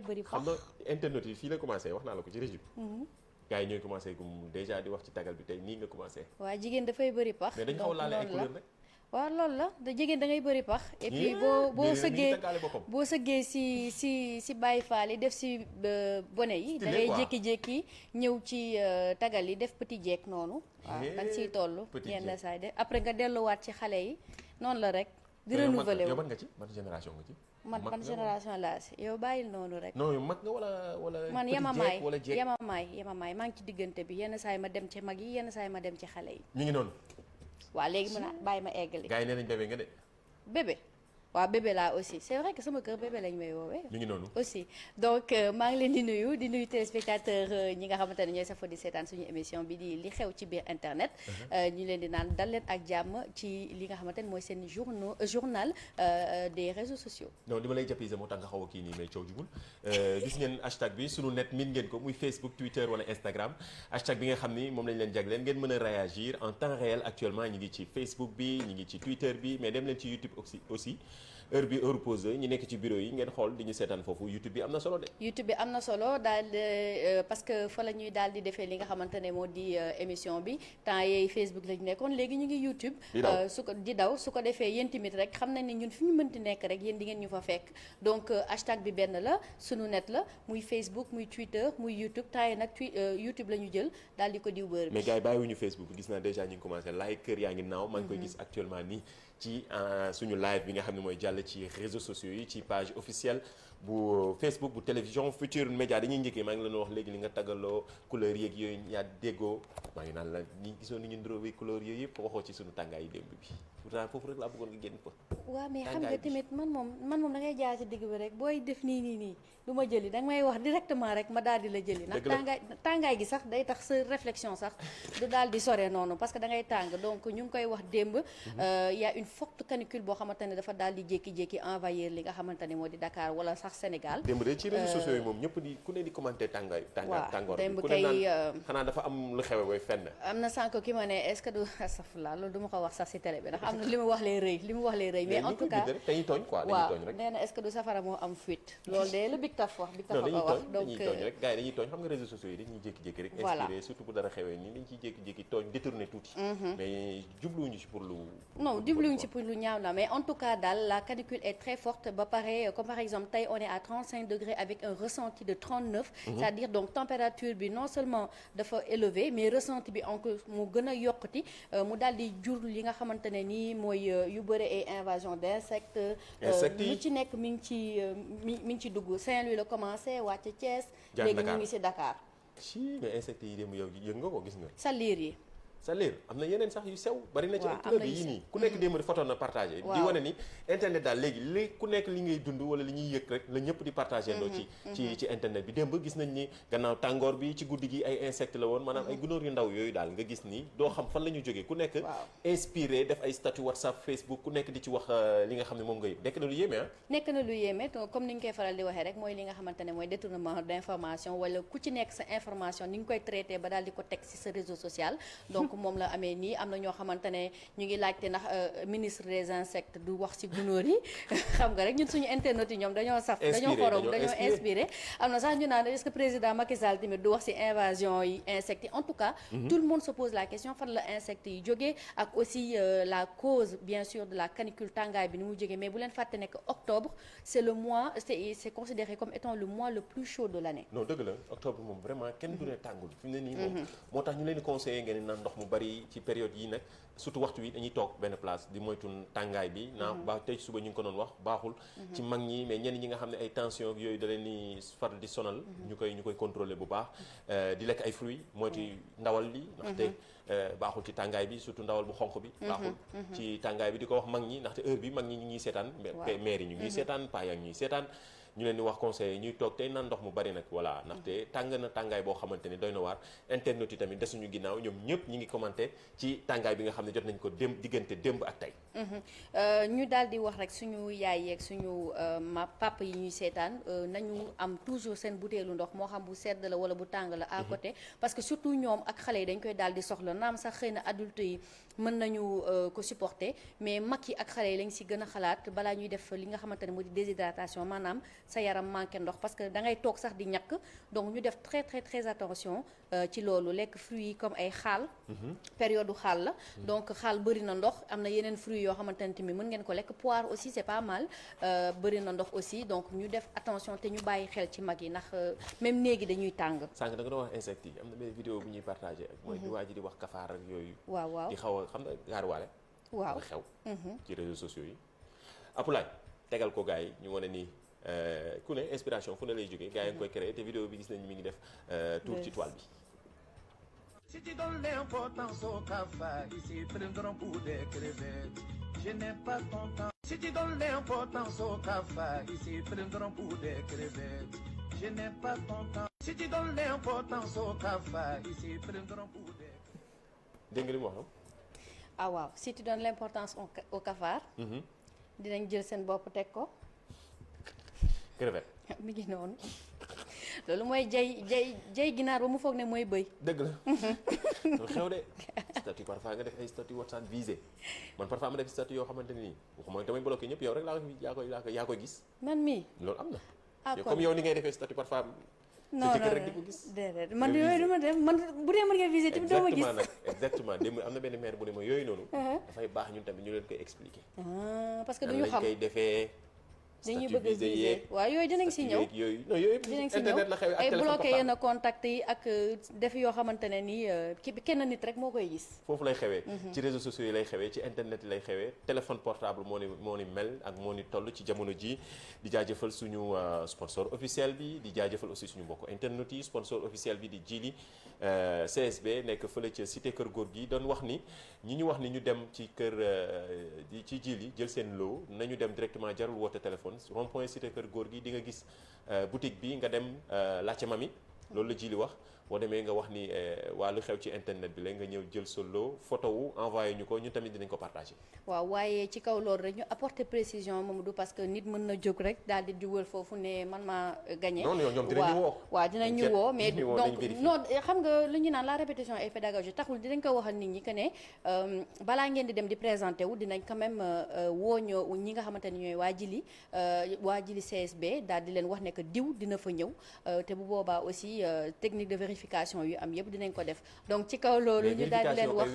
bëri xam pax. nga internet yi fii la commencé wax naa la ko ci régime. gars yi ñooy commencé gum déjà di wax ci tagal bi tey nii nga commencé. waa jigéen dafay bëri pax. mais dañu xaw a laale ay couleur rek. waaw loolu la da jigéen da ngay bëri pax. et puis boo sëggee si Baye Fall yi def si bone yi. da ngay jékki-jékki ñëw ci tagal yi def petit jeeg noonu. waaw da nga siy toll. yenn saa yi de après nga delluwaat ci xale yi noonu la rek. di renouveler wu yow ban nga ci ban génération nga ci. man ban génération laa si yow bàyyil noonu rek. non yow mag nga wala. man yemamaay maa ngi ci diggante bi yenn saa yi ma dem ci mag yi yenn saa yi ma dem ci xale yi. ñu ngi noonu. waaw léegi mën a bàyyi ma eggali. gars yi nee nañ bébé nga de. bébé waaw bébé laa aussi c'est vrai que sama kër bébé lañ may woowee. ñu ngi noonu aussi donc maa ngi leen di nuyu téléspectateur ñi nga xamante ne ñooy safo di seetaan suñu émission bi di li xew ci biir internet. ñu leen di naan dal leen ak jàmm ci li nga xamante ne mooy seen journal des réseaux sociaux. non li ma lay jàppee moo tax nga xaw a kii nii mais coow jugul gis ngeen hashtag bi sunu net min ngeen ko muy Facebook Twitter wala Instagram hashtag bi nga xam ni moom lañ leen jagleen ngeen mën a réagir en temps réel actuellement ñi ngi ci Facebook bi ñi ngi ci Twitter bi mais dem leen ci YouTube aussi heure bi heure pause ñu nekk ci bureau yi ngeen xool di ñu seetaan foofu YouTube bi am na solo de. YouTube bi am na solo daal parce que fa la ñuy daal di defee li nga xamante ne moo di émission bi temps yeey Facebook lañu nekkoon léegi ñu ngi YouTube. su ko defee yéen tamit rek xam nañ ne ñun fi ñu mënti nekk rek yéen di ngeen ñu fa fekk donc hashtag bi benn la sunu net la muy Facebook muy Twitter muy YouTube temps yi nag YouTube la ñu jël daal di ko diw bër bi. mais gars yi bàyyiwuñu Facebook gis naa déjà ñu ngi commencé like kër yaa ngi naaw. maa ngi koy gis actuellement nii ci suñu live bi nga xam ne mooy jàll ci réseaux sociaux yi ci page officielle bu Facebook bu télévision Futurs Médias dañuy njëkkee maa ngi leen wax léegi li nga taggaloo couleur yeeg yooyu yaa déggoo maa ngi naan la ñi gisoon ni ñu ndróobi couleur yooyu yëpp waxoo ci suñu tàngaayu démb bi pourtant foofu rek laa bëggoon nga génn fa. waaw mais xam nga tamit man moom da ngay jaar ci digg bi rek booy def nii du ma jëli danga may wax directement rek ma daal di la jëli. ndax tàngaay gi sax day tax sa réflexion sax du daal di sore noonu parce que da ngay tàng donc ñu ngi koy wax démb. y a une forte canicule boo xamante ne dafa daal di jékki-jékki envahir li nga xamante ne moo di Dakar wala sax Sénégal. démb de ci réseaux sociaux yi moom ñëpp di ku ne di commenter tàngoor démb ku ne kay naan xanaa dafa am lu xewe booy fenn. am na sànq ki ma ne est-ce que du astafurlah loolu du ma ko wax sax ci télé bi ndax am na li mu wax lay rëy mais en tout cas dañuy tooñ quoi dañuy tooñ rek nee na est-ce que du safara moo am fuite loolu de la Big Taf wax Big Taf non ko wax donc dañuy tooñ rek gars yi dañuy tooñ xam nga réseaux sociaux yi dañuy jékki-jékki rek inspiré surtout bu dara xewee nii dañ ciy jékki-jékki tooñ détourné tuuti mais jubluwuñu ci pour lu non jubluwuñu ci pour lu ñaaw na mais en tout cas daal la canicule est très forte ba pare comme par exemple tey on est à 35 degrés avec un ressenti de 39 c'est-à-dire donc température bi non seulement dafa élevé mais ressenti bi encore mu gën a yokkati mu daal di jur li nga xamante ne nii mooy yu bëre ay invasion d'insectes lu ci nekk mi ngi ci dugg Saint-Louis la commencé wàcc Thiès léegi ñu ngi ci Dakar si mais insectes yi dem yow yëg nga ko gis nga sa liir yi sa liir am na yeneen sax yu sew bari na ci ay club yi nii ku nekk démb di photo na partagé di wane ni internet daal léegi li ku nekk li ngay dund wala li ñuy yëg rek la ñëpp di partagé ndoo ci internet bi démb gis nañ ni gannaaw tàngoor bi ci guddi gi ay insectes la woon maanaam ay gunóor yu ndaw yooyu daal nga gis ni doo xam fan la ñu jógee ku nekk inspiré def ay statut WhatsApp Facebook ku nekk di ci wax li nga xam ne moom nga yëg nekk na lu yéeme nekk na lu yéeme comme ni ñu koy faral di waxee rek mooy li nga xamante ne mooy détournement d'information wala ku ci nekk sa information ni nga koy traité ba daal di ko teg ci sa réseau social donc moom la amee nii am na ñoo xamante ne ñu ngi laajte ndax ministre des insectes du wax ci gunóor yi xam nga rek ñun suñu internet yi ñoom dañoo saf dañoo xorom dañoo inspiré am na sax ñu naan est-ce que président Macky Sall tamit du wax ci invasion yi insectes yi en tout cas tout le monde se pose la question fan la insectes yi jógee ak aussi la cause bien sûr de la canicule tàngaay bi ni mu jógee mais bu leen fàtte ne que octobre c'est le mois c'est considéré comme étant le mois le plus chaud de l'année non dëgg la octobre moom vraiment kenn du ne tàngul fi mu ne nii moom moo tax ñu leen di conseillé ngeen naan ndox mu bari ci période yi nag surtout waxtu wi dañuy toog benn place di moytu tàngaay bi naa ba tey suba ñu ngi ko doon wax baaxul ci mag ñi mais ñenn ñi nga xam ne ay tension yooyu da leen di faral di sonal ñu koy contrôler bu baax di lekk ay fruits moytu ndawal li ndaxte baaxul ci tàngaay bi surtout ndawal bu xonq bi baaxul ci tàngaay bi di ko wax mag ñi ndaxte heure bi mag ñi ñu ngi seetaan maire yi ñu ngi seetaan paa yaa ngi ñuy seetaan ñu leen di wax conseil ñuy toog tey naan ndox mu bari nag voilà ndaxte tàng na tàngaay boo xamante ni doy na waar internet yi tamit desuñu ginnaaw ñoom ñëpp ñi ngi commenté ci tàngaay bi nga xam ne jot nañ ko diggante démb ak tey ñu daal di wax rek suñu yaay yeeg suñu papa yi ñuy seetaan nañu am toujours seen butéelu ndox moo xam bu sedd la wala bu tàng la à côté parce que surtout ñoom ak xale yi dañ koy daal di soxla naam sax xëy na adulte yi mën nañu ko supporter mais mag yi ak xale yi lañ si gën a xalaat balaa ñuy def li nga xamante ne moo di déshydratation maanaam sa yaram manqué ndox parce que da ngay toog sax di ñàkk donc ñu def très très très attention ci loolu lekk fruits yi comme ay xaal période xaal la donc xaal bëri na ndox am na yeneen fruits yoo xamante ne tamit mën ngeen ko lekk poire aussi c'est pas mal bëri na ndox aussi donc ñu def attention te ñu bàyyi xel ci mag yi ndax même néegi dañuy tàng. sànq da nga doon wax insectes yi am na benn vidéo bu ñuy partagé ak mooy di waa ji di wax kafaar ak yooyu waaw di xaw a xam na gaaruwaale waaw xew ci réseaux sociaux yi Apulaay tegal ko gars yi ñu wane ni ku ne inspiration fu ne lay jógee gars yi nga koy créé te vidéo bi gis nañu mi ngi def tour ci toile bi. Si tu donnes l'importance au cafard, ici prendront pour des crevettes. Je n'ai pas ton temps. Si tu donnes l'importance au cafard, ici prendront pour des crevettes. Je n'ai pas ton temps. Si tu donnes l'importance au cafard, ici prendront pour des crevettes. Dégg nga li mu wax ah waaw si tu donnes l'importance au cafard. dinañ jël seen bopp teg ko. crevette. mi ngi noonu loolu mooy jay ginaar ba mu foog ne mooy bëy. dëgg la loolu xew de statut parfois nga def ay statut WhatsApp visé man parfois ma def statut yoo xamante ne nii waxuma damay bloqué ñëpp yow rek yaa koy gis. man mii loolu am na. ah comme yow ni ngay defee statut parfois. non sa jëkkër rek di ko gis. déedéet man yooyu du ma def man bu dee mën nga visé tamit doo ma gis. exactement démb am na benn maire bu ne ma yooyu noonu. dafay baax ñun tamit ñu leen koy expliquer. parce que duñu xam nan lañ koy defee. dañuy bëgg a visé waaw yooyu dinañ si ñëw yooyu dinañ si internet la xewee ak ay téléphone bloqué portable. yenn contact yi ak def yoo xamante ne nii kenn nit rek moo koy gis. foofu lay xewee ci réseaux sociaux yi lay xewee ci internet yi lay xewee téléphone portable moo ni mel ak moo ni toll ci jamono ji di jaajëfal suñu sponsor officiel bi di jaajëfal aussi suñu mbokk internet yi sponsor officiel bi di Jili CSB nekk fële ca cité kër góor gi doon wax ni ñi ñu wax ni ñu dem ci kër ci Jili jël seen lot nañu dem directement jarul woote téléphone rond point cité kër góor gi di nga gis boutique bi nga dem laajte mami loolu la Jili wax boo demee nga wax ni waa lu xew ci internet bi la nga ñëw jël sa lot photo wu envoyé ñu ko ñun tamit dinañ ko partagé. waaw waaye ci kaw loolu rek ñu apporter précision Mamadou parce que nit mën na jóg rek daal di dugal foofu ne man maa gagné. non ñoom dinañu woo. waaw dinañu woo mais donc non xam nga lu ñu naan la répétition est pédagogique taxul dinañ ko waxal nit ñi que ne balaa ngeen di dem di présenté wu dinañ quand même woo ñoo ñi nga xamante ne ñooy waa Jili CSB daal di leen wax ne que diw dina fa ñëw te bu boobaa aussi technique de vérification yu am yëpp dinañ ko def donc ci kaw loolu ñu daal di leen wax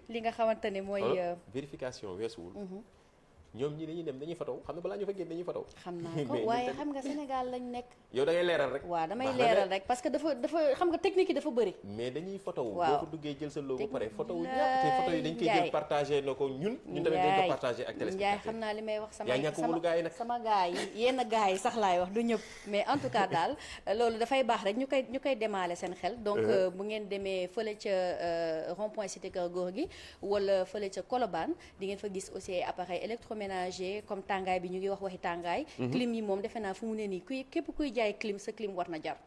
li nga xamante ne mooy vérification weesuwul ñoom ñi dañuy dem dañuy fotow xam ne balaa ñu fa génn dañuy fotow xam naa ko waaye xam nga Sénégal lañ nekk yow da ngay leeral rek waaw damay leeral rek parce que dafa xam nga technique yi dafa bëri mais dañuy fotow waaw boo ko duggee jël sa loo ba pare fotow ñëpp te foto yi dañ koy jël partagé na ko ñun tamit dañ ko partagé ak téléspectateurs Njaay xam naa li may wax yaa ñàkk wóolu gars yi nag sama gars yi yenn gars yi sax laay wax du ñëpp mais en tout cas daal loolu dafay baax rek ñu koy démaale seen xel donc bu ngeen demee fële ca rond point cité kër góor gi wala fële ca Colobane di ngeen fa gis aussi ay appareil électroménager comme tàngaay bi ñu ngi wax waxi tàngaay clim yi moom defe naa fu mu ne nii képp kuy jaay clim sa clim war na jar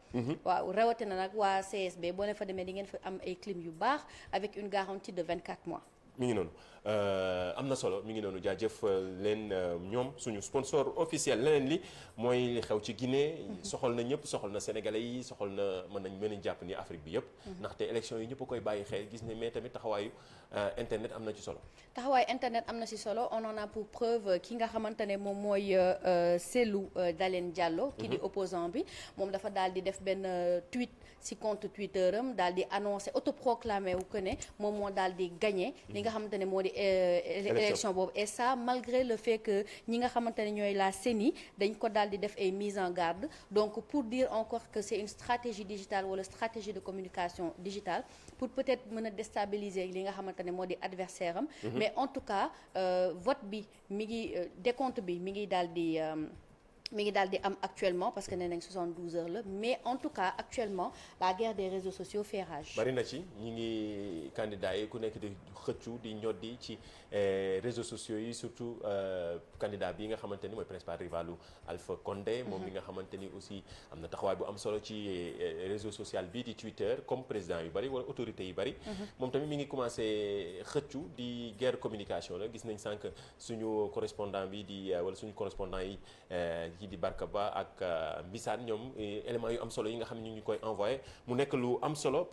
waaw rawatina nag waa CSB boo leen fa demee di ngeen fa am ay clim yu baax avec une garantie de 24 mois mi ngi noonu am na solo mi ngi noonu jaajëf leen ñoom suñu sponsor officiel leneen li mooy li xew ci Guinée soxal na ñëpp soxal na sénégalais yi soxal na mën nañ jàpp ni Afrique bi yëpp ndaxte élection yi ñëpp a koy bàyyi xel gis ne mais tamit taxawaayu internet am na ci solo taxawaayu internet am na ci solo on en a pour preuve ki nga xamante ne moom mooy Cellou Dalein Diallo ki di opposant bi moom dafa daal di def benn tweet ci compte Twitter am daal di annoncé autoproclamé wu que ne moom moo daal di gagné li nga xamante ne moo di élection boobu et ça malgré le fait que ñi nga xamante ne ñooy la CENI dañ ko daal di def ay mise en garde donc pour dire encore que c'est une stratégie digitale wala stratégie de communication digitale pour peut-être mën a déstabiliser li nga xamante ne moo di adversaire am mais en tout cas vote bi mi ngi décompte bi mi ngi daal di am actuellement parce que nee nañ 72 heures la mais en tout cas actuellement la guerre des réseaux sociaux fait rage. bari na ci ñi ngi candidat yi ku nekk di xëccu di ñoddi ci réseaux sociaux yi surtout candidat bi nga xamante ni mooy principal rivalu Alpha Condé moom mi nga xamante ni aussi am na taxawaay bu am solo ci réseau social bi di Twitter comme président yu bari wala autorités yu bari moom tamit mi ngi commencé xëccu di guerre communication la gis nañ sànq suñu correspondant bi di wala suñu correspondant yi ji di Barka Ba ak Mbissane ñoom éléments yu am solo yi nga xam ne ñu ngi koy envoyé mu nekk lu am solo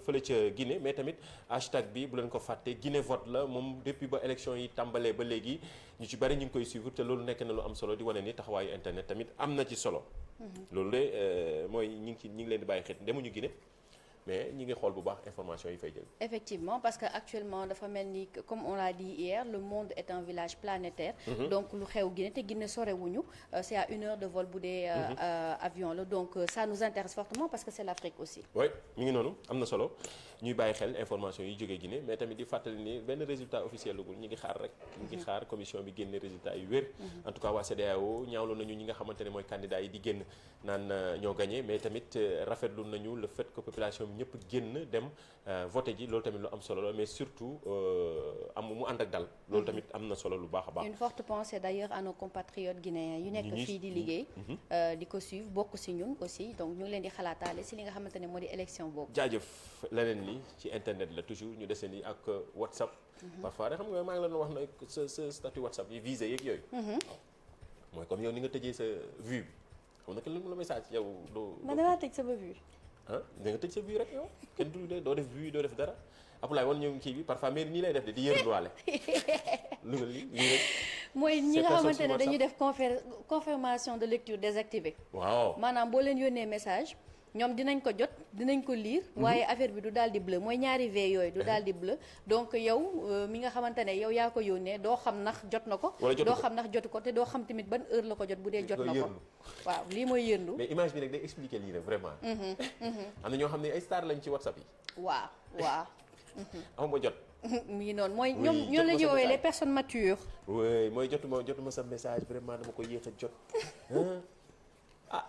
fële ca Guinée mais tamit hashtag bi bu leen ko fàtte Guinée vote la moom depuis ba élection yi tàmbalee ba léegi ñu ci bari ñu ngi koy suivre te loolu nekk na lu am solo di wane ni taxawaayu internet tamit am na ci solo. loolu de mooy ñi ngi leen di bàyyi xel demuñu Guinée. mais ñi ngi xool bu baax information yi fay jël. effectivement parce que actuellement dafa mel ni comme on l'a dit hier le monde est un village planétaire. donc lu xew Guinée te Guinée sorewuñu c'est à 1 heure de vol bu dee avion la donc ça nous intéresse fortement parce que c'est l'Afrique aussi. oui mi ngi noonu am na solo ñuy bàyyi xel information yi jógee Guinée mais tamit di fàttali ni benn résultat officiel lagul ñi ngi xaar rek. ñi ngi xaar commission bi génne résultat yu wér. en tout cas waa CEDEAO ñaawlu nañu ñi nga xamante ne mooy candidat yi di génn naan ñoo gagné mais tamit rafetlu nañu le fait que population ñëpp génn dem voté ji loolu tamit lu am solo la mais surtout mu ànd ak dal loolu tamit am na solo lu baax a baax. une forte pensée d'ailleurs à nos compatriotes guinéens yu nekk fii di liggéey. di ko suivre bokk ci ñun aussi donc ñu ngi leen di xalaataale ci li nga xamante ne moo di élection boobu. jaajëf leneen li ci internet la toujours ñu dese ni ak WhatsApp. parfois rek xam nga maa ngi leen wax na sa statut WhatsApp yi visé yeeg yooyu. mooy comme yow ni nga tëjee sa vue bi xam nga lu la message yow doo. man damaa tëj sama vue. da nga tëj sa vue rek yow kenn du doo def vue doo def dara Abdoulaye wan ñëw kii bi parfois mais nii lay def de di yërnduwaale lu nga lii rek mooy ñi nga xamante ne dañuy def confirmation de lecture désactivée. waaw maanaam boo leen yónnee message ñoom dinañ ko jot dinañ ko lire. waaye affaire bi du daal di bleu mooy ñaari V yooyu du daal di bleu donc yow mi nga xamante ne yow yaa ko yónnee doo xam ndax jot na ko. doo xam ndax jotu ko te doo xam tamit ban heure la ko jot bu dee jot na ko. waaw lii mooy yërndu. mais image bi nag day expliquer lii rek vraiment. am na ñoo xam ne ay star lañ ci WhatsApp yi. waaw. amuma jot. mi ngi noonu mooy ñoo la ñuy woowee les personnes matures. oui mooy jotuma sa message vraiment dama ko yéex a jot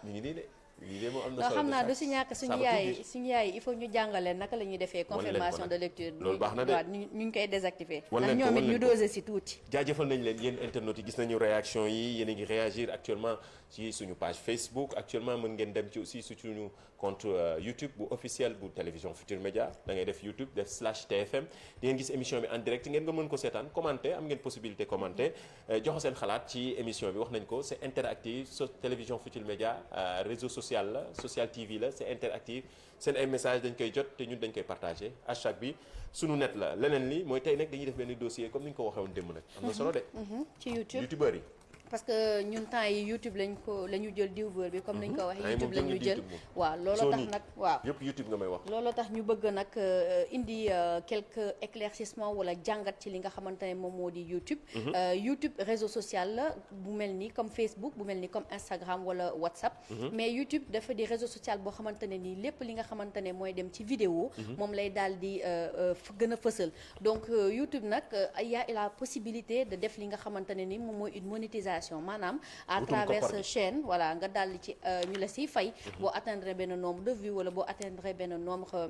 mi ngi nii de. lii de moom am na solo xam naa du si ñàkk suñu yaay il faut ñu jàngale naka la ñuy defee confirmation de lecture. loolu baax na de ñu ngi koy désactiver. ndax ñoom it ñu dosé si tuuti. jaajëfal nañ leen yéen internautes yi gis nañu réaction yi yéen a ngi réagir actuellement ci suñu page Facebook actuellement mën ngeen dem ci aussi suñu compte YouTube bu officiel bu télévision Futur Média da ngay def YouTube def /TFM di ngeen gis émission bi en direct ngeen nga mën ko seetaan commenter am ngeen possibilité commenter joxe seen xalaat ci émission bi wax nañ ko c'est interactif télévision Futur Média réseau social la social TV la c'est interactif seen ay message dañ koy jot te ñun dañ koy partager hashtag bi sunu net la leneen li mooy tey nag dañuy def benn dossier comme ni ñu ko waxee woon démb nag am na solo de ci YouTube youtubeur yi parce que ñun temps yi YouTube la ñu jël diwveur bi comme ni ñu ko waxee YouTube la ñu jël waaw loolu tax nag waaw yëpp YouTube nga may wax loolu tax ñu bëgg nag indi quelques éclaircissements wala jàngat ci li nga xamante ne moom moo di YouTube YouTube réseau social la bu mel ni comme Facebook bu mel ni comme Instagram wala WhatsApp mais YouTube dafa di réseau social boo xamante ne nii lépp li nga xamante ne mooy dem ci vidéo moom lay daal di gën a fësal donc YouTube nag y a la possibilité de def li nga xamante ne ni moom mooy une monétisation maanaam à travers sa chaîne voilà nga daldi ci ñu la siy fay boo atteindre benn nombre de vues wala boo atteindre benn nombre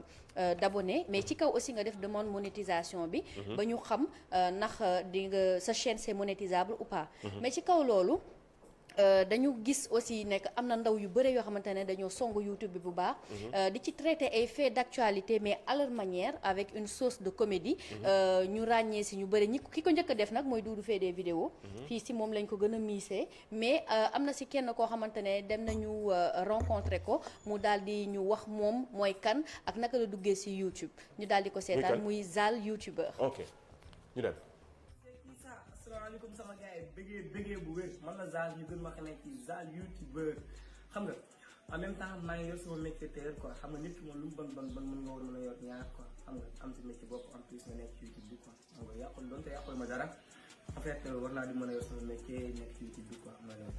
d'abonnés mais ci kaw aussi nga def demande monétisation bi ba ñu xam ndax di nga sa chaîne c'est monétisable ou pas mais ci kaw loolu dañu gis aussi nekk am na ndaw yu bëre yoo xamante ne dañoo songu YouTube bi bu baax di ci traiter ay faits d'actualité mais à leur manière avec une sauce de comédie ñu ràññee si ñu bëri ki ko njëkk a def nag mooy Doudou fait des vidéos fii si moom lañ ko gën a miisee mais am na si kenn koo xamante ne dem nañu rencontrer ko mu daal di ñu wax moom mooy kan ak naka la duggee si YouTube ñu daal di ko seetaan muy Zal YouTuber. ok ñu dem. asalaamaaleykum sama gars yi bëggee bu wér man la Zal ñu gën ma xamee ci Zal YouTuber xam nga en même temps maa ngi yor sama métier tailleur quoi xam nga nit ki moom lu mu bon mën nga war a mën a yor ñaar quoi xam nga am si métier bopp en plus nga nekk ci YouTube bi quoi xam nga yàqul doonte yàqul ma dara en fait war naa di mën a yor sama métier nekk ci YouTube bi quoi xam nga loolu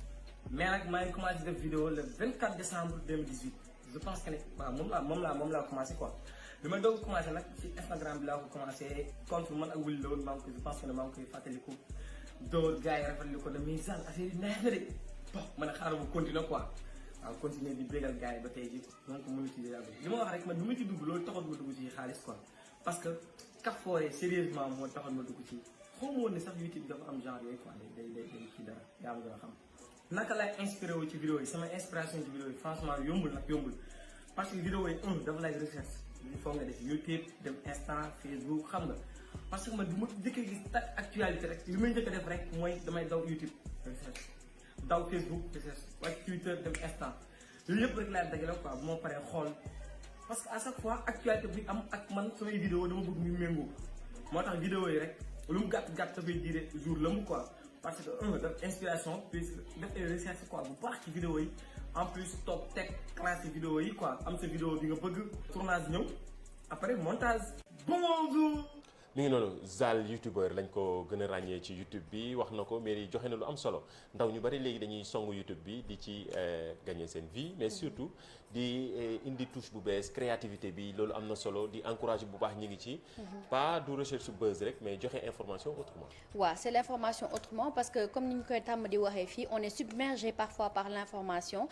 mais nag maa ngi commencé def vidéo le 24 décembre 2018 je pense que ne waaw moom laa commencé quoi bi ma doog commencé nag ci Instagram bi laa ko commencé compte man ak Wuli la woon maa ngi koy je pense que ne maa ngi koy fàttaliku dóor gars yi rafetlu ko ne mais Zal affaire yi neex na de bon man a xaaral ma continuer quoi waaw continuer di bégal gars yi ba tey ji donc monétiser daal li ma wax rek man bi ma ci dugg loolu taxoon ma dugg ci xaalis quoi parce que kafooree sérieusement moo taxoon ma dugg ci xaw ma woon ne sax YouTube dafa am genre yooyu quoi day ci dara yaa ma gën a xam naka laay inspiré wu ci vidéo yi sama inspiration ci vidéo yi franchement yombul nag yombul parce que vidéo yi dafa lay recherche il faut nga def YouTube dem Insta Facebook xam nga parce que man du ma njëkk a gis tak actualité rek li may njëkk a def rek mooy damay daw YouTube recherche daw Facebook wàcc Twitter dem Insta yooyu yëpp rek laay dajale quoi bu ma paree xool parce que à chaque fois actualité bi am ak man samay vidéo dama bëgg ñu méngoo moo tax vidéo yi rek lu mu gàtt dafay diire jour la mu quoi parce que daf inspiration puis def ay recherche quoi bu baax ci vidéo yi en plus toog teg classé vidéo yi quoi am sa vidéo bi nga bëgg tournage ñëw après montage bonjour. mi ngi noonu Zal youtubeur lañ ko gën a ràññee ci YouTube bi wax na ko mais joxe na lu am solo ndaw ñu bari léegi dañuy songu YouTube bi di ci gagner seen vie mais surtout di indi touche bu bees créativité bi loolu am na solo di encourager bu baax ñi ngi ci. pas du recherche buzz rek mais joxe information autrement. waaw c'est l'information autrement parce que comme ni ñu koy tàmm di waxee fii on est submergé parfois par l'information.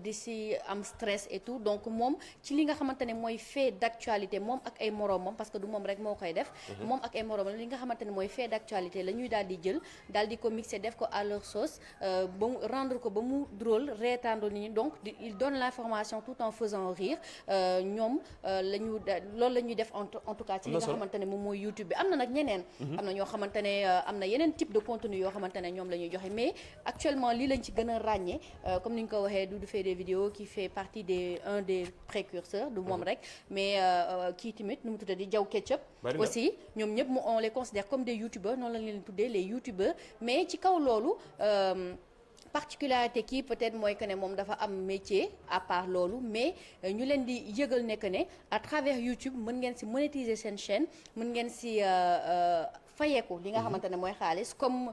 di si am stress et tout donc moom ci li nga xamante ne mooy fait d'actualité moom ak ay moroomam parce que du moom rek moo koy def. moom ak ay moroomam li nga xamante ne mooy fait d'actualité la ñuy daal di jël daal di ko mixer def ko à leur sauce ba mu rendre ko ba mu drôle reetaandu nit ñi donc il donne l'information tout en faisant rire ñoom loolu la ñuy def en tout cas ci li nga xamante ne moom mooy YouTube bi am na nag ñeneen am na ñoo xamante ne am na yeneen type de contenu yoo xamante ne ñoom la ñuy joxe mais actuellement lii lañ ci gën a ràññee comme ni ñu ko waxee Doudou fait des vidéos qui fait partie un des précurseurs du moom rek mais kii tamit nu mu tuddee di Jaw Ketchup aussi ñoom ñëpp on les considère comme des youtubeurs noonu la leen tuddee les youtubeurs mais ci kaw loolu particularité kii peut-être mooy que ne moom dafa am métier à part loolu mais ñu leen di yëgal ne que ne à travers YouTube mën ngeen ci monétiser seen chaîne mën ngeen ci fayeeku li nga xamante ne mooy xaalis comme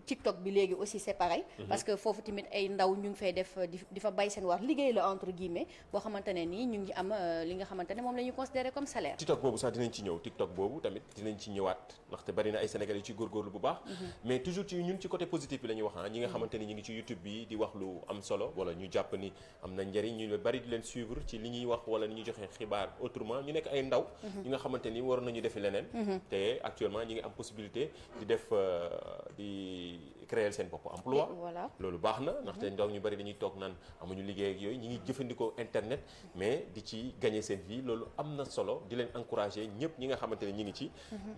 TikTok bi léegi aussi c'est pareil parce que foofu tamit ay ndaw ñu ngi fay def di fa bay seen war liggéey la entre guillemets boo xamante ne nii ñu ngi am li nga xamante ne moom la ñuy considérer comme salaire. TikTok boobu sax dinañ ci ñëw TikTok boobu tamit dinañ ci ñëwaat ndaxte bari na ay Sénégalais yu ci góorgóorlu bu baax mais toujours ci ñun ci côté positif bi la ñuy wax ñi nga xamante ni ñu ngi ci YouTube bi di wax lu am solo wala ñu jàpp ni am na njëriñ ñu bari di leen suivre ci li ñuy wax wala ni ñuy joxe xibaar autrement ñu nekk ay ndaw ñi nga xamante ni waroon nañu defi leneen te actuellement ñi ngi am possibilité di def di créer seen bopp emploi loolu baax na ndaxte ndaw ñu bari dañuy toog naan amuñu liggéey ak yooyu ñi ngi jëfandikoo internet mais di ci gagner seen vie loolu am na solo di leen encourager ñëpp ñi nga xamante ne ñi ngi ci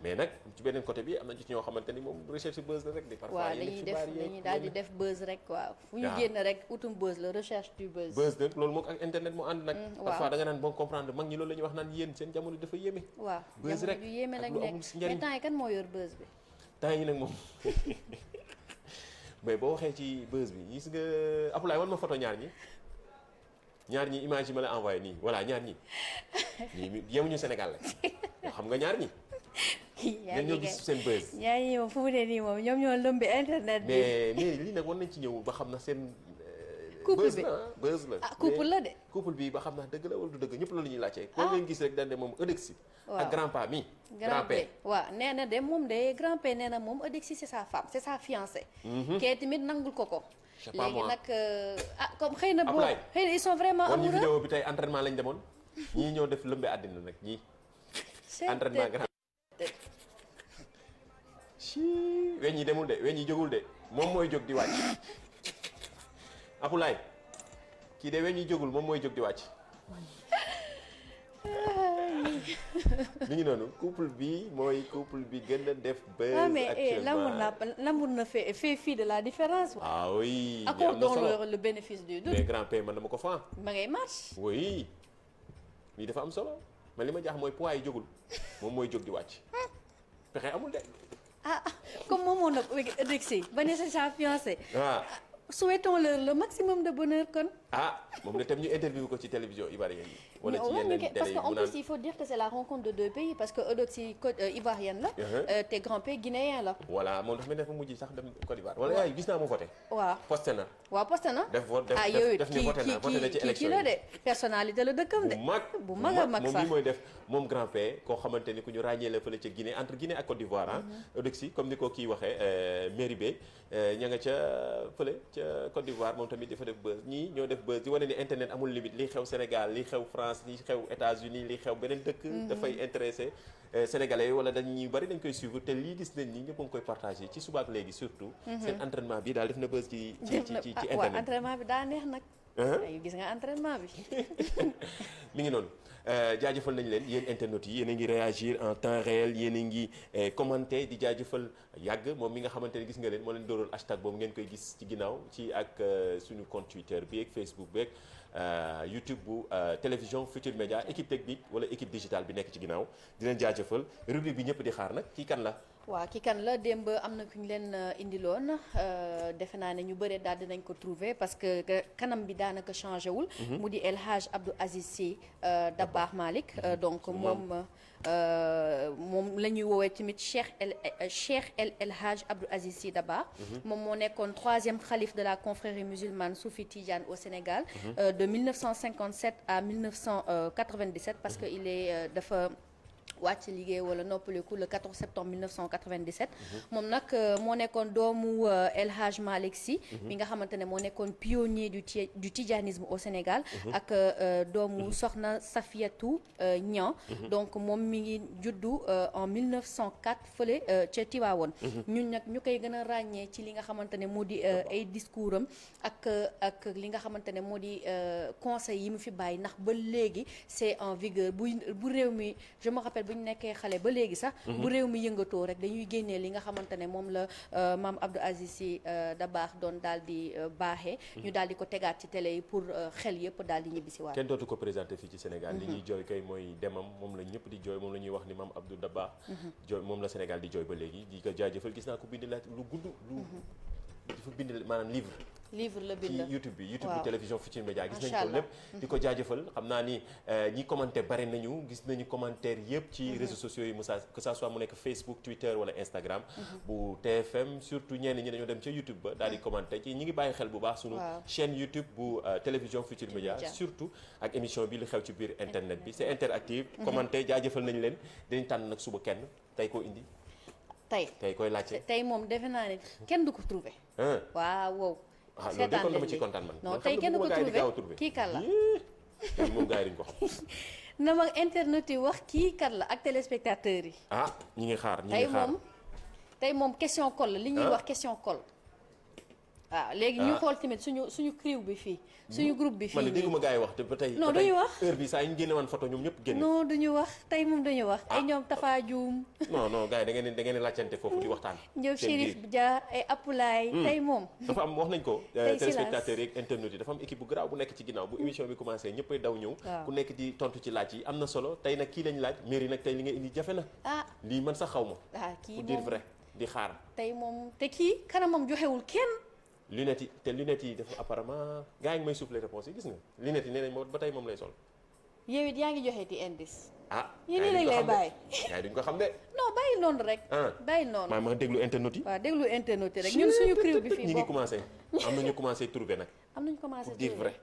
mais nag ci beneen côté bi am na ci ñoo xamante ni moom recherche buzz la rek di parfois dañuy daal di def buzz rek waaw fu ñu génn rek utum buzz la recherche du buzz nag loolu moom ak internet moo ànd nag parfois da nga naan bon comprendre mag ñi loolu la ñuy wax naan yéen seen jamono dafa yéeme waaw buzz rek du yéeme lañ lu nekk amul si njariñ mais temps yi kan moo yor buzz bi temps yi nag moom mais boo waxee ci buzz bi gis nga Apulaay wan ma photo ñaar ñi image yi ma la envoyé nii voilà ñaar ñi yemuñu Sénégal la yoo xam nga ñaar ñi ñoom ñoo gis seen buzz ñaar ñi moom fu mu ne nii moom ñoom ñoo lëmbi internet bi mais lii nag war nañ ci ñëw ba xam na seen couple bi buzz la couple la de couple bi ba xam naa dëgg la wala du dëgg ñëpp loolu ñuy laajte koo leen gis rek dañ ne moom Eudex ak grand-pa mi grand-père waaw nee na de moom de grand-père nee na moom Eudex c'est sa femme c'est sa fiancée kee tamit nangul ko léegi nag comme xëy na boo xëy na ils sont vraiment amoureux ñu vidéo bi tey entraînement lañ demoon ñii ñoo def lëmbe àddina nag ñii entraînement grand weñ yi demul de weñ yi jógul de moom mooy jóg di wàcc Apulaay kii de weñ yi jógul moom mooy jóg di wàcc mi ngi noonu couple bi mooy couple bi gën a def buzz actuellement l'amour ne fait fi de la différence ah oui accordons le bénéfice du doute mais grand-père man dama ko fan ma ngay marche oui lii dafa am solo man li ma jaax mooy poids yi jógul moom mooy jóg di wàcc pexe amul de comme moom moo nag Eudex ba ne sa fiancée souhaitons-leur le maximum de bonheur kon moom la tam ñu interview ko ci télévision ivoirienne yi wala ci yeneen télé parce que en yi plus il faut dire que c'est la rencontre de deux pays parce que Eudex ivoirienne la te grand-père guinéen la voilà moom dafa mel ne dafa mujj sax dem Côte d'Ivoire wala yaay gis naa mu voté waaw posté na def ni voté na voté na ci élection la de personnalité la dëkkam de bu mag a mag moom sax li mooy def moom grand-père koo xamante ni ku ñu ràññee la fële ca Guinée entre Guinée ak Côte d'Ivoire Eudex comme ni ko kii waxee Méribé ña nga ca fële ca Côte d'Ivoire moom tamit dafa def buzz ñii ñoo def buzz di wane ni internet amul limite li xew Sénégal li xew France li xew États-Unis li xew beneen dëkk dafay intéressé sénégalais wala dañuy bari dañ koy suivre te lii gis nañ ni ñëpp a ngi koy partagé ci subaak léegi surtout seen entraînement bi daal def na buzz ci ci waaw internet entraînement bi daa neex nag. ay gis nga entraînement bi. mi ngi noonu jaajëfal nañ leen yéen internautes yi yéen a ngi réagir en temps réel yéen a ngi commenter di jaajëfal yàgg moom mi nga xamante ne gis nga leen moo leen dóoral hashtag boobu ngeen koy gis ci ginnaaw ci ak suñu compte Twitter bi ak Facebook bi ak YouTube bu télévision Futur Média équipe technique wala équipe digitale bi nekk ci ginnaaw di leen jaajëfal rubrique bi ñëpp di xaar nag kii kan la. waaw ki kan la démb am na ku ñu leen indiloon defe naa ne ñu bëre daal dinañ ko trouver parce que kanam bi daanaka changé wul. mu di El Hadj Abdou Aziz Sy Dabakh Malick donc moom la ñuy woowee tamit Cheikh El Hadj Abdou Aziz Sy Dabakh. moom moo nekkoon 3e khalife de la confrérie musulmane Soufi Tidiane au Sénégal. De 1957 à 1997 parce que il est dafa. wàcc liggéey wala noppaliku le 14 septembre 1997. moom nag moo nekkoon doomu El Hadj Malick Sy. mi nga xamante ne moo nekkoon pionnier du tijanisme au Sénégal. ak doomu Soxna Safiatou Niang. donc moom mi ngi juddu en 1904 fële ca Tivaouane. ñun nag ñu koy gën a ràññee ci li nga xamante ne moo di ay discours am ak li nga xamante ne moo di conseil yi mu fi bàyyi ndax ba léegi c'est en vigueur bu réew mi je me rappelle bu ñu nekkee xale ba léegi sax bu réew mi yëngatoo rek dañuy génnee li nga xamante ne moom la maam Abdou Aziz Sy Dabakh doon daal di baaxee ñu daal di ko tegaat ci télé yi pour xel yëpp daal di ñibbisi waat kenn dootu ko présenté fii ci Sénégal li ñuy jooy kay mooy demam moom la ñëpp di jooy moom la ñuy wax ni maam Abdou Dabakh jooy moom la Sénégal di jooy ba léegi di ko jaajëfal gis naa ko bind la lu gudd lu dafa bind maanaam livre la bind ci YouTube bi télévision Futur Média gis nañ ko lépp di ko jaajëfal xam naa ni ñi commenté bari nañu gis nañu commentaire yëpp ci réseaux sociaux yi que ça soit mu nekk Facebook Twitter wala Instagram bu TFM surtout ñenn ñi dañoo dem ca YouTube ba daal di commenté ci ñi ngi bàyyi xel bu baax sunu chaîne YouTube bu télévision Futur Média surtout ak émission bi li xew ci biir internet bi c'est interactive commenté jaajëfal nañu leen dinañ tànn nag suba kenn tey koo indi tey koy laajte tey moom defe naa ne kenn du ko trouvé waaw loolu de kon dama ci kontaan man. non tey kenn du ko trouvé kii kan la. tey moom gars yi dañu ko xam. na ma internet yi wax kii kan la ak téléspectateurs yi. ñi ngi xaar ñi ngi xaar tey moom question call la li ñuy wax question call. waaw léegi ñu xool tamit suñu crew bi fii suñu groupe bi fii. man de dégguma gars yi wax te ba tey. non duñu wax heure bi saa yi ñu génne woon photo ñoom ñëpp génne. non duñu wax tey moom duñu wax. ay ñoom Tafa Dioum. non gars yi da ngeen laajtante foofu di waxtaan. ñoom Chérif Dia ay Apulaay. tey moom. dafa am wax nañ ko. téléspectateurs yi ak internautes yi dafa am équipe bu garaaw bu nekk ci ginnaaw bu émission bi commencé ñëppay daw ñëw. ku nekk di tontu ci laaj yi am na solo tey nag kii lañ laaj mairie nag tey li nga indi jafe na. lii man sax xaw ma. kii pour dire vrai di xaar. tey moom te kii kanamam joxewul kenn. lunettes yi dafa apparemment gars yi ngi may souffler réponse yi gis nga lunettes yi nee nañ ba tey moom lay sol. yow it yaa ngi joxe ti indice. yéen nii lañ lay bàyyi. gars yi duñ ko xam de. non bàyyi noonu rek. bàyyi noonu. ma déglu internet yi. waaw déglu internet yi rek ñun suñu crew bi fii ñi ngi commencé am na ñu commencé trouver nag. am nañu commencé pour dire vrai.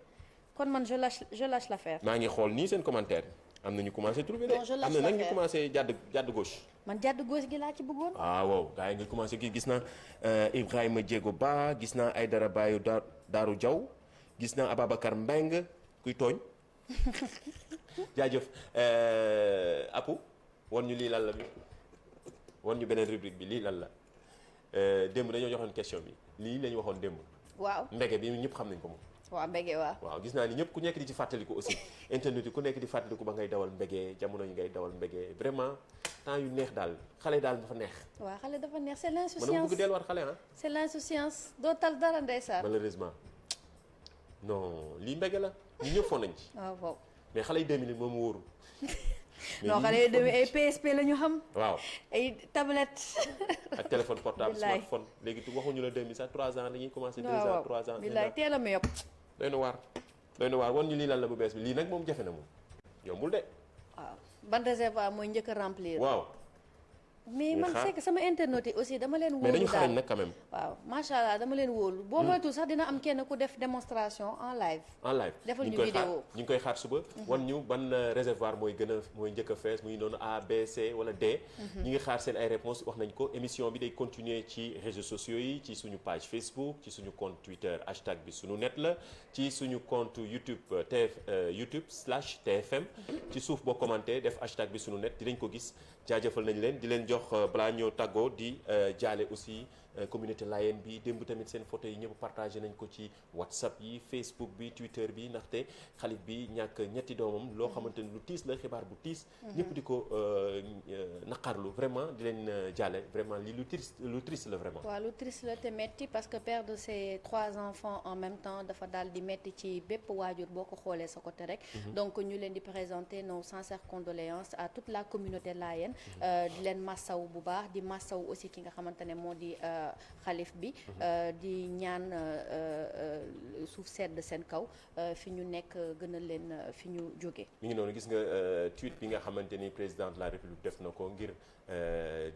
kon man je lâche l'affaire. maa ngi xool nii seen commentaire am na ñu commencé trouver de. am na nag ñu commencé jàdd gauche. man jàdd gauche gi laa ci bëggoon. waaw gars yi nga commencé gis naa Ibrahima Diego Ba gis naa Aïdara Bayo Daaru Diaw gis naa Ababacar Mbeng kuy tooñ jaajëf Apu won ñu lii lan la bi won ñu beneen rubrique bi lii lan la démb dañoo joxoon question bi lii la ñu waxoon démb. waaw mbege bi ñëpp xam nañ ko moom. waaw mbege waaw gis naa ni ñëpp ku nekk di ci fàttaliku aussi internet yi ku nekk di fàttaliku ba ngay dawal mbege jamono yi ngay dawal mbege vraiment temps yu neex daal xale daal dafa neex. waaw xale dafa neex c'est l'insouciance man dama bëgg delluwaat xale c'est l'insouciance doo tal dara ndeysaan. malheureusement non lii mbege la ñu ñëpp foon nañ ci. waaw mais xale yi 2000 moom wóoru. non xale yi demee ay PSP la ñu xam. waaw ay tablette. ak téléphone portable smartphone léegi waxuñu la 2000 sax 3 ans dañuy commencé 2 ans 3 ans. billaay teel a mu yokk. doy na waar won ñu lii lan la bu bees bi lii nag moom jafe na moom yombul de. waaw ban réservoir mooy njëkk a remplir. waaw. mais man c'est que sama internautes yi aussi dama leen wóolu mais dañu xarañ nag quand même. waaw macha allah dama leen wóolu. boo moytuwul sax dina am kenn ku def démonstration en live. defal ñu vidéo ñu ngi koy xaar suba. wan ñu ban réservoir mooy njëkk a fees muy noonu A B C wala D. ñu ngi xaar seen ay réponses wax nañ ko émission bi day continuer ci réseaux sociaux yi ci suñu page Facebook ci suñu compte Twitter hashtag bi suñu net la ci suñu compte YouTube YouTube/TFM. ci suuf boo commenté def hashtag bi suñu net dinañ ko gis jaajëfal nañ leen di leen jox balaa ñëw tàggoo di jaale aussi communauté Layène bi démb tamit seen photo yi ñëpp partagé nañ ko ci WhatsApp yi Facebook bi Twitter bi ndaxte xalif bi ñàkk ñetti doomam loo xamante ni lu tiis la xibaar bu tiis ñëpp di ko naqarlu vraiment di leen jàlle vraiment li lu triste la vraiment. waaw lu triste la te metti parce que père de ses 3 enfants en même temps dafa daal di metti ci bépp waajur boo ko xoolee sa côté rek. donc ñu leen di présenter nos sincères condoléances à toute la communauté layène. di leen massaw bu baax di massaw aussi ki nga xamante ne moo di xalif bi. di ñaan suuf sedd seen kaw fi ñu nekk gën a leen fi ñu jóge. mi ngi noonu gis nga tweet bi nga xamante ni président de la république def na ko ngir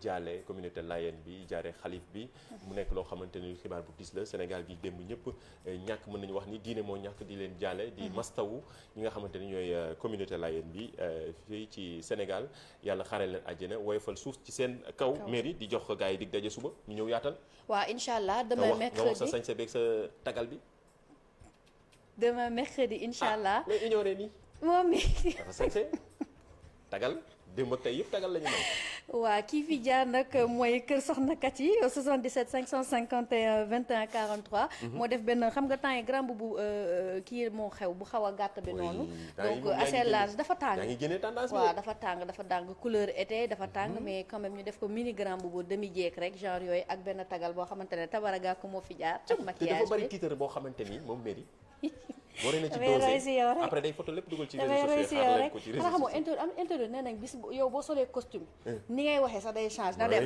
jaale communauté layène bi jaare xalif bi. mu nekk loo xamante ni xibaar bu diis la Sénégal gi démb ñëpp ñàkk mën nañu wax ni diine moo ñàkk di leen jaale. di mastawu ñi nga xamante ni ñooy communauté layène bi fii ci Sénégal yàlla xaaree leen àjjana woyofal suuf ci seen kaw. mairie di jox gars yi dig daje suba ñu ñëw yaatal. waaw incha allah demain mercredi nga wax sa sañse beeg sa tagal bi. demain mercredi incha allah lay ignoré nii. moom mi dafa sañse tagal démb ak tey yëpp tagal la ñu may. waa kii fi jaar nag mooy kër Soxna Kat yi 77 551 21 43. moo def benn xam nga temps yi grand bu kii moo xew bu xaw a gàtt bi noonu. donc assez large dafa tàng. yaa ngi génne tendance bi waaw dafa tàng couleur été dafa tàng mais quand même ñu def ko mini grand bu demi jeek rek genre yooyu ak benn tagal boo xamante ne tabaraga ko moo fi jaar. ak maquillage bi te dafa bari titre boo xamante ni moom mairie. boo na ci damay roy si yow rek après day photo lépp dugal ci damay roy si yow rek réseaux xanaa xamoo sociaux internet nee nañ bis yow boo solee costume ni ngay waxee sax day change na dem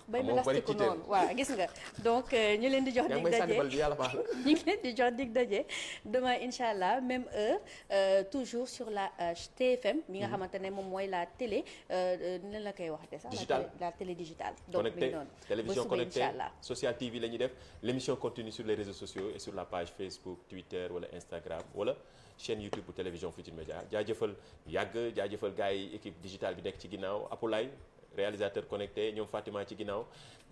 bay mi lastique ko noonu waaw gis nga donc ñu leen di jox dig daje ñu ngi leen di jox dig daje demain incha allah même heure toujours sur la TFM mi nga xamante ne moom mooy la télé ni la koy waxate sax la télé digitale donc mi ngi noonu télévision connectée Social TV la ñuy def l'émission continue sur les réseaux sociaux et sur la page Facebook Twitter wala Instagram wala chaîne YouTube bu télévision Futurs Médias jaajëfal jaajëfal gars yi équipe digitale bi nekk ci ginnaaw Apulaay réalisateur connecté ñoom Fatima ci ginnaaw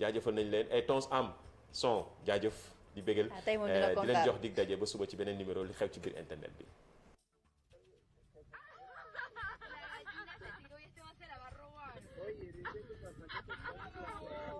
jaajëfal nañ leen et tons am son jaajëf di bégal di leen jox dig daje ba suba ci beneen numéro li xew ci biir internet bi. Oye,